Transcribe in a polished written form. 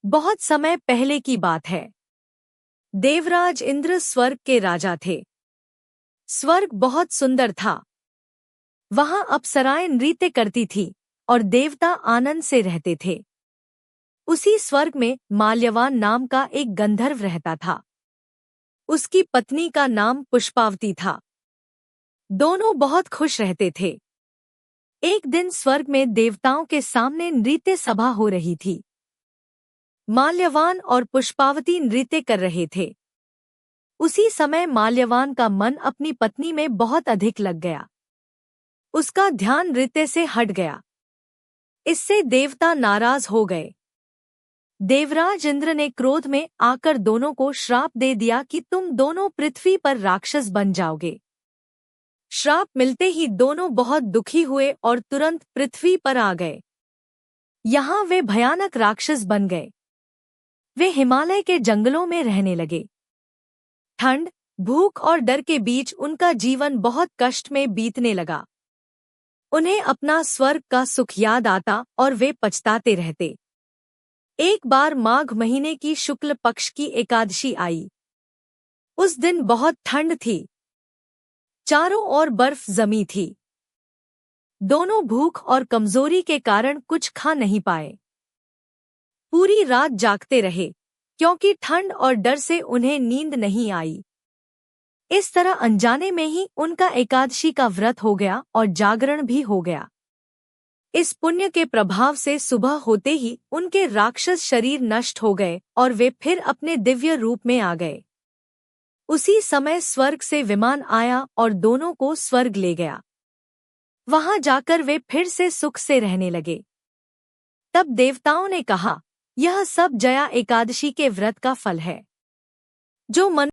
बहुत समय पहले की बात है। देवराज इंद्र स्वर्ग के राजा थे। स्वर्ग बहुत सुंदर था। वहां अप्सराएं नृत्य करती थी और देवता आनंद से रहते थे। उसी स्वर्ग में माल्यवान नाम का एक गंधर्व रहता था। उसकी पत्नी का नाम पुष्पावती था। दोनों बहुत खुश रहते थे। एक दिन स्वर्ग में देवताओं के सामने नृत्य सभा हो रही थी। माल्यवान और पुष्पावती नृत्य कर रहे थे। उसी समय माल्यवान का मन अपनी पत्नी में बहुत अधिक लग गया। उसका ध्यान नृत्य से हट गया। इससे देवता नाराज हो गए। देवराज इंद्र ने क्रोध में आकर दोनों को श्राप दे दिया कि तुम दोनों पृथ्वी पर राक्षस बन जाओगे। श्राप मिलते ही दोनों बहुत दुखी हुए और तुरंत पृथ्वी पर आ गए। यहाँ वे भयानक राक्षस बन गए। वे हिमालय के जंगलों में रहने लगे। ठंड, भूख और डर के बीच उनका जीवन बहुत कष्ट में बीतने लगा। उन्हें अपना स्वर्ग का सुख याद आता और वे पछताते रहते। एक बार माघ महीने की शुक्ल पक्ष की एकादशी आई। उस दिन बहुत ठंड थी। चारों ओर बर्फ जमी थी। दोनों भूख और कमजोरी के कारण कुछ खा नहीं पाए। पूरी रात जागते रहे क्योंकि ठंड और डर से उन्हें नींद नहीं आई। इस तरह अनजाने में ही उनका एकादशी का व्रत हो गया और जागरण भी हो गया। इस पुण्य के प्रभाव से सुबह होते ही उनके राक्षस शरीर नष्ट हो गए और वे फिर अपने दिव्य रूप में आ गए। उसी समय स्वर्ग से विमान आया और दोनों को स्वर्ग ले गया। वहां जाकर वे फिर से सुख से रहने लगे। तब देवताओं ने कहा, यह सब जया एकादशी के व्रत का फल है। जो मन